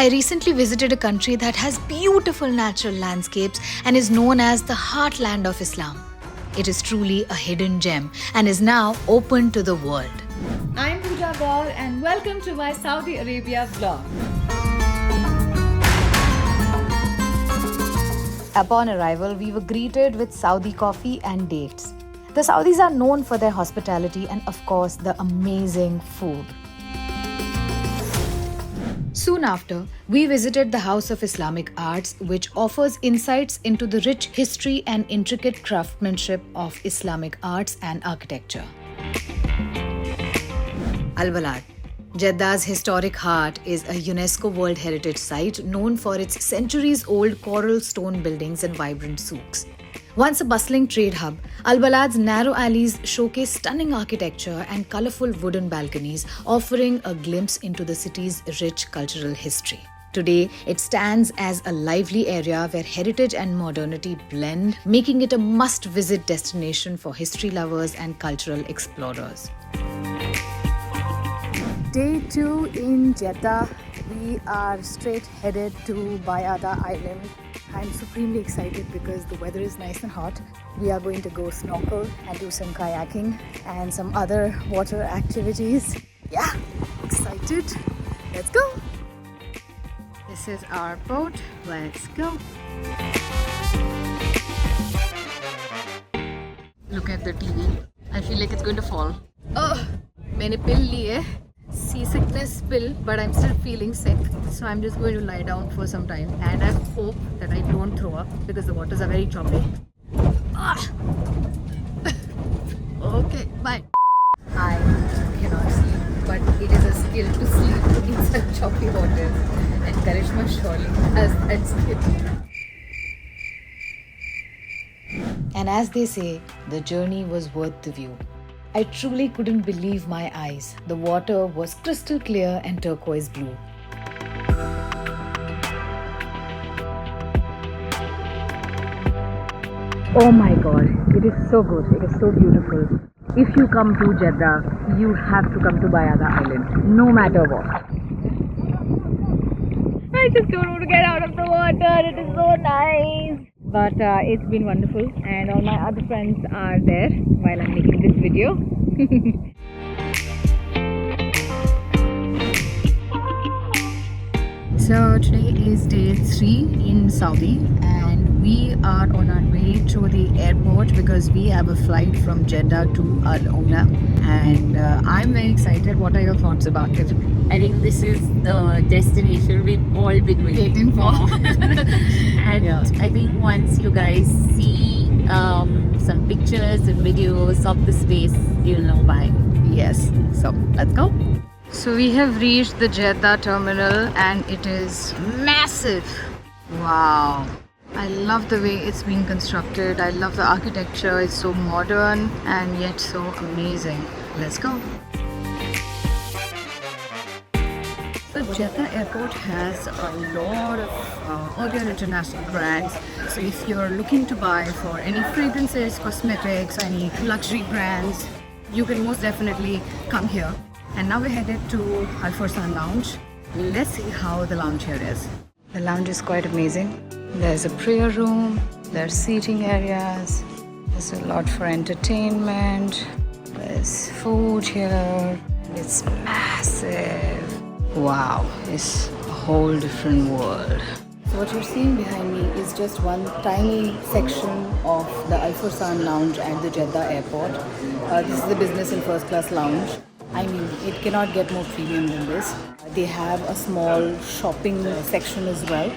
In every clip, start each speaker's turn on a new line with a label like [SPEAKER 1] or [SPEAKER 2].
[SPEAKER 1] I recently visited a country that has beautiful natural landscapes and is known as the heartland of Islam. It is truly a hidden gem and is now open to the world.
[SPEAKER 2] I'm Pooja Gaur and welcome to my Saudi Arabia vlog.
[SPEAKER 1] Upon arrival, we were greeted with Saudi coffee and dates. The Saudis are known for their hospitality and, of course, the amazing food. Soon after, we visited the House of Islamic Arts, which offers insights into the rich history and intricate craftsmanship of Islamic arts and architecture. Al Balad, Jeddah's historic heart, is a UNESCO World Heritage Site known for its centuries-old coral stone buildings and vibrant souks. Once a bustling trade hub, Al Balad's narrow alleys showcase stunning architecture and colorful wooden balconies, offering a glimpse into the city's rich cultural history. Today, it stands as a lively area where heritage and modernity blend, making it a must-visit destination for history lovers and cultural explorers. Day 2 in Jeddah. We are straight headed to Bayada Island. I'm supremely excited because the weather is nice and hot. We are going to go snorkel and do some kayaking and some other water activities. Yeah, excited. Let's go. This is our boat. Let's go. Look at the TV. I feel like it's going to fall. Oh, मैंने pill ली है. Seasickness pill, but I'm still feeling sick, so I'm just going to lie down for some time and I hope that I don't throw up because the waters are very choppy. Okay, bye. I cannot sleep, but it is a skill to sleep in such choppy waters, and Karishma surely has that skill. And as they say, the journey was worth the view. I truly couldn't believe my eyes. The water was crystal clear and turquoise blue. Oh my god, it is so good. It is so beautiful. If you come to Jeddah, you have to come to Bayada Island, no matter what. I just don't want to get out of the water. It is so nice. But it's been wonderful, and all my other friends are there while I'm making this video. So today is day 3 in Saudi, and we are on our way to the airport because we have a flight from Jeddah to Al Umla, and I'm very excited. What are your thoughts about it?
[SPEAKER 3] I think this is the destination we've all been waiting for. And
[SPEAKER 1] Yeah.
[SPEAKER 3] I think once you guys see some pictures and videos of the space, you'll know why.
[SPEAKER 1] Yes, so let's go. So we have reached the Jeddah terminal and it is massive. Wow. I love the way it's been constructed. I love the architecture. It's so modern and yet so amazing. Let's go. The Jeddah airport has a lot of other international brands. So if you're looking to buy for any fragrances, cosmetics, any luxury brands, you can most definitely come here. And now we're headed to Al Fursan Lounge. Let's see how the lounge here is. The lounge is quite amazing. There's a prayer room, there's seating areas, there's a lot for entertainment, there's food here. It's massive. Wow, it's a whole different world. So what you're seeing behind me is just one tiny section of the Al Fursan Lounge at the Jeddah airport. This is the business and first class lounge. I mean, it cannot get more premium than this. They have a small shopping section as well.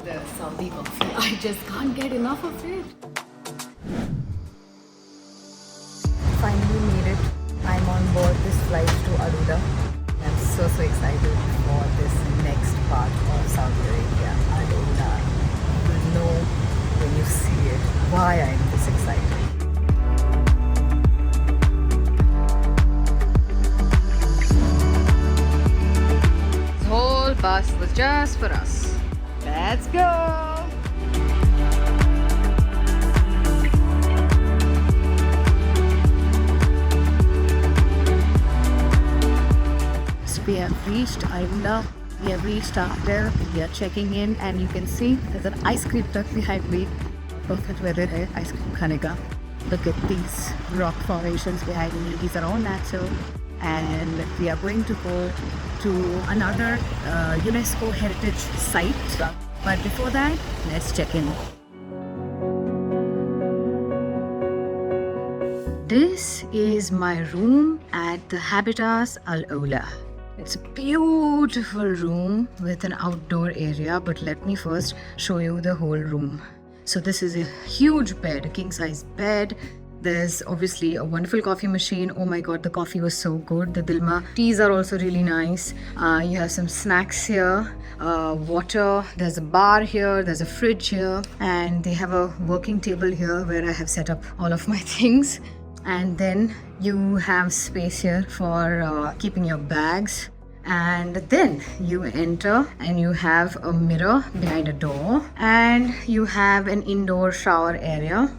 [SPEAKER 1] The Saudi coffee, I just can't get enough of it. Finally made it. I'm on board this flight to Aruda. I'm so excited for this next part of Saudi Arabia, Aruda. You'll know when you see it why I'm this excited. This whole bus was just for us. Let's go! Yes, we have reached Ayula. We have reached after. We are checking in, and you can see there's an ice cream truck behind me. Perfect weather hai ice cream khane ka. Look at these rock formations behind me. These are all natural. And we are going to go to another UNESCO heritage site. But before that, let's check in. This is my room at the Habitas Al Ola. It's a beautiful room with an outdoor area, but let me first show you the whole room. So this is a huge bed, a king size bed. There's obviously a wonderful coffee machine. Oh my god, the coffee was so good. The Dilma teas are also really nice. You have some snacks here, water. There's a bar here, there's a fridge here, and they have a working table here where I have set up all of my things. And then you have space here for keeping your bags. And then you enter and you have a mirror behind a door, and you have an indoor shower area.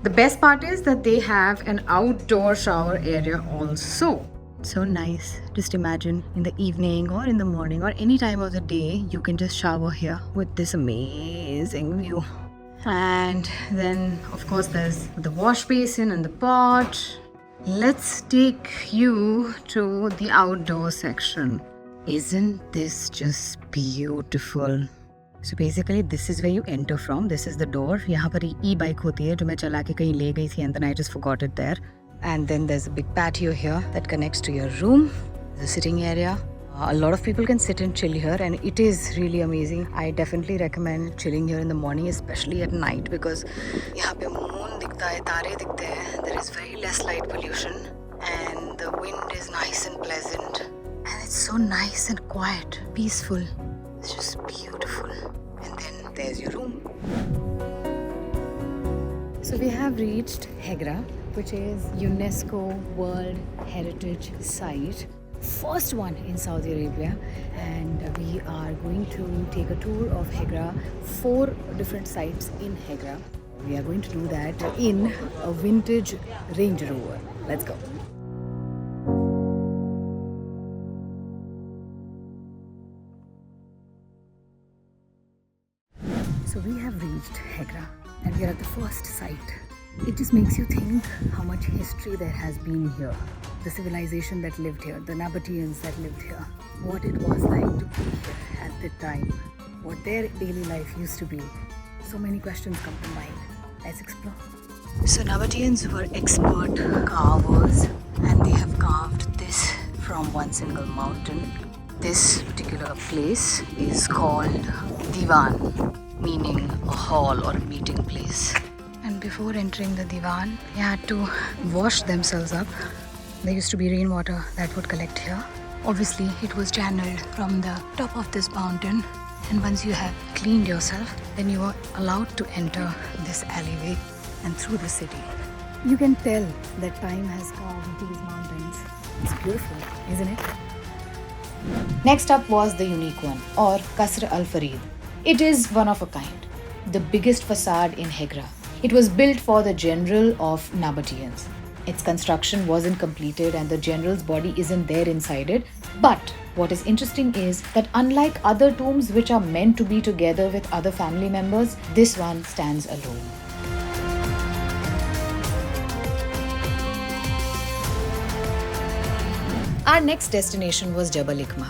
[SPEAKER 1] The best part is that they have an outdoor shower area also. So nice. Just imagine in the evening or in the morning or any time of the day, you can just shower here with this amazing view. And then of course there's the wash basin and the pot. Let's take you to the outdoor section. Isn't this just beautiful? So basically this is where you enter from. This is the door. यहाँ पर e-bike होती है जो मैं चला के कहीं ले गई थी, and then I just forgot it there. And then there's a big patio here that connects to your room. The sitting area. A lot of people can sit and chill here, and it is really amazing. I definitely recommend chilling here in the morning, especially at night, because यहाँ पे moon दिखता है, तारे दिखते हैं. There is very less light pollution, and the wind is nice and pleasant, and it's so nice and quiet, peaceful. It's just beautiful. And then there's your room. So we have reached Hegra, which is UNESCO World Heritage Site. First one in Saudi Arabia, and we are going to take a tour of Hegra, 4 different sites in Hegra. We are going to do that in a vintage Range Rover. Let's go. So we have reached Hegra, and we are at the first site. It just makes you think how much history there has been here. The civilization that lived here, the Nabateans that lived here, what it was like to be here at the time, what their daily life used to be. So many questions come to mind. Let's explore. So Nabateans were expert carvers, and they have carved this from one single mountain. This particular place is called Divan, meaning a hall or a meeting place. And before entering the Divan, they had to wash themselves up. There used to be rainwater that would collect here. Obviously, it was channeled from the top of this mountain. And once you have cleaned yourself, then you are allowed to enter this alleyway and through the city. You can tell that time has carved these mountains. It's beautiful, isn't it? Next up was the unique one, or Qasr Al Farid. It is one of a kind, the biggest facade in Hegra. It was built for the general of Nabateans. Its construction wasn't completed and the general's body isn't there inside it. But what is interesting is that unlike other tombs which are meant to be together with other family members, this one stands alone. Our next destination was Jabal Ikma.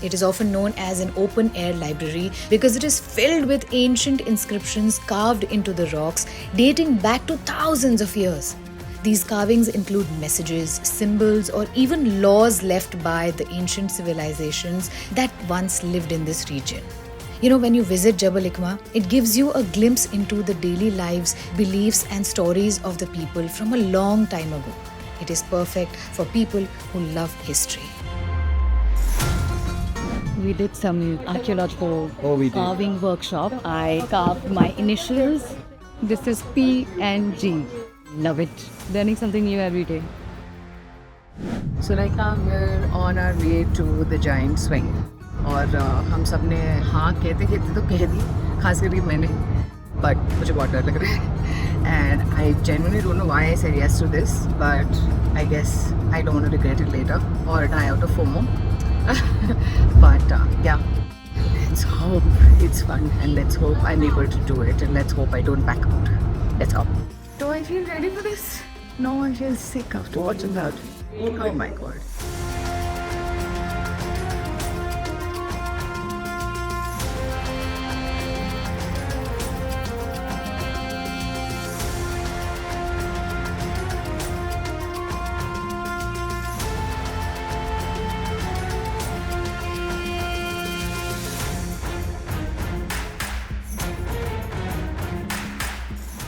[SPEAKER 1] It is often known as an open-air library because it is filled with ancient inscriptions carved into the rocks dating back to thousands of years. These carvings include messages, symbols, or even laws left by the ancient civilizations that once lived in this region. You know, when you visit Jabal Ikma, it gives you a glimpse into the daily lives, beliefs, and stories of the people from a long time ago. It is perfect for people who love history. We did some archaeological carving workshop. I carved my initials. This is P and G. Love it. Learning something new every day.
[SPEAKER 4] So like we're on our way to the giant swing. और हम सब ने हाँ कहते तो कह दी, खास करके मैंने. But मुझे बहुत डर लग रहा है. And I genuinely don't know why I said yes to this, but I guess I don't want to regret it later or die out of FOMO. But yeah, let's hope it's fun and let's hope I'm able to do it and let's hope I don't back out. Let's hope. Do I feel ready for this? No, I feel sick after watching that. Oh my god.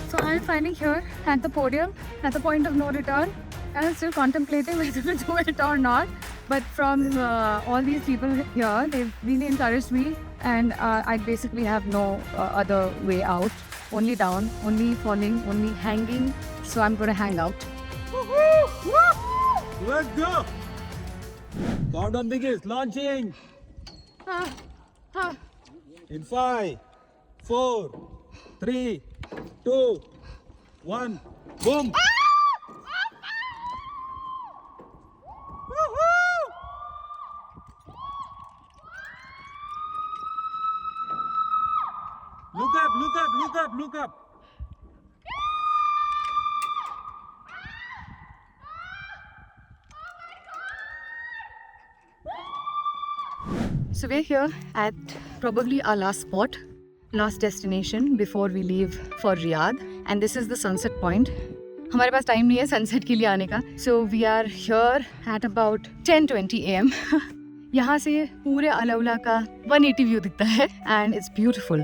[SPEAKER 2] So I'm finally here at the podium, at the point of no return, and I'm still contemplating whether to do it or not. But from all these people here, they've really encouraged me, and I basically have no other way out. Only down, only falling, only hanging. So I'm gonna hang out.
[SPEAKER 5] Let's go! Countdown begins. Launching
[SPEAKER 2] Ah, ah.
[SPEAKER 5] in 5, 4, 3, 2, 1. Boom! Look up, look up, look up, look up.
[SPEAKER 1] So we're here at probably our last spot, last destination before we leave for Riyadh, and this is the sunset point. हमारे पास time नहीं है sunset के लिए आने का, so we are here at about 10:20 AM. यहाँ से पूरे अलौला का 180 व्यू दिखता है and it's beautiful.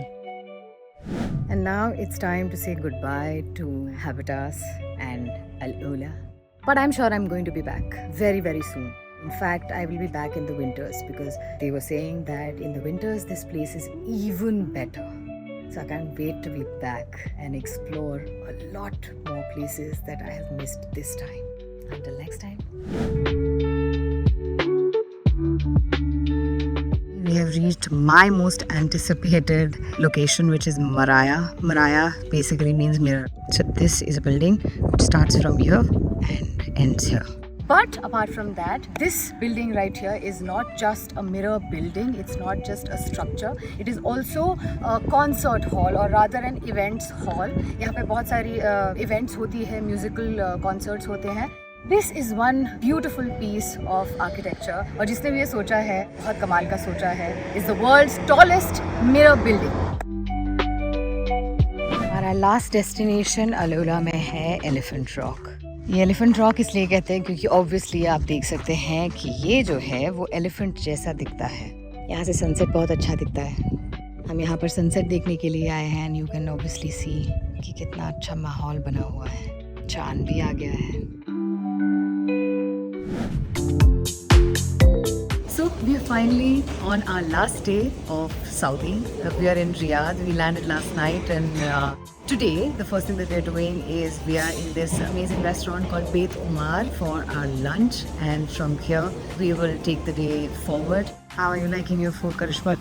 [SPEAKER 1] And now it's time to say goodbye to Habitas and Al-Ula. But I'm sure I'm going to be back very, very soon. In fact, I will be back in the winters because they were saying that in the winters this place is even better. So I can't wait to be back and explore a lot more places that I have missed this time. Until next time. We have reached my most anticipated location, which is Maraya. Maraya basically means mirror. So this is a building which starts from here and ends here. But apart from that, this building right here is not just a mirror building, it's not just a structure, it is also a concert hall or rather an events hall. यहाँ पे बहुत सारी events होती है, musical concerts होते हैं. This is one beautiful piece of architecture और जिसने भी ये सोचा है, बहुत कमाल का सोचा है, is the world's tallest mirror building. हमारा last destination अलोला में है Elephant Rock. ये एलिफेंट रॉक इसलिए कहते हैं क्योंकि ऑब्वियसली आप देख सकते हैं कि ये जो है वो एलिफेंट जैसा दिखता है. यहाँ से सनसेट बहुत अच्छा दिखता है. हम यहाँ पर सनसेट देखने के लिए आए हैं एंड यू कैन ऑब्वियसली सी कि कितना अच्छा माहौल बना हुआ है. चांद भी आ गया है. So we are finally on our last day of Saudi. We are in Riyadh. We landed last night and today the first thing that we're doing is we are in this amazing restaurant called Beit Umar for our lunch, and from here we will take the day forward. How are you liking your food, Karishma?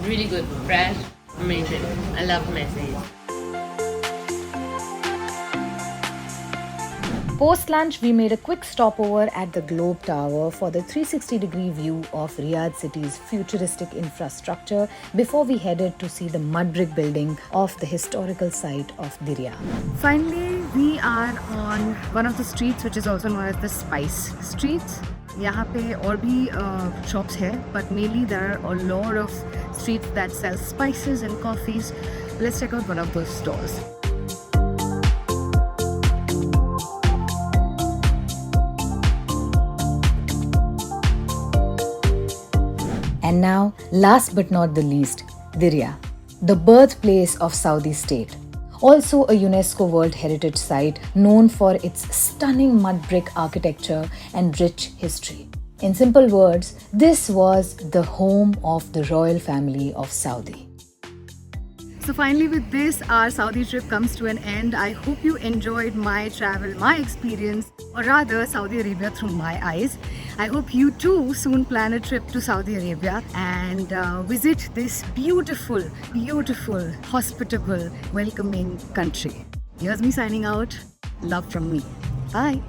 [SPEAKER 3] Really good, fresh, amazing. I love Messi.
[SPEAKER 2] Post-lunch, we made a quick stopover at the Globe Tower for the 360-degree view of Riyadh city's futuristic infrastructure before we headed to see the mud brick building of the historical site of Diriyah. Finally, we are on one of the streets which is also known as the Spice Streets. यहाँ पे और भी shops है, but mainly there are a lot of streets that sell spices and coffees. Let's check out one of those stores. And now, last but not the least, Diriyah, the birthplace of Saudi state. Also a UNESCO World Heritage Site known for its stunning mud brick architecture and rich history. In simple words, this was the home of the royal family of Saudi. So finally with this, our Saudi trip comes to an end. I hope you enjoyed my travel, my experience, or rather Saudi Arabia through my eyes. I hope you too soon plan a trip to Saudi Arabia and visit this beautiful, beautiful, hospitable, welcoming country. Here's me signing out. Love from me. Bye.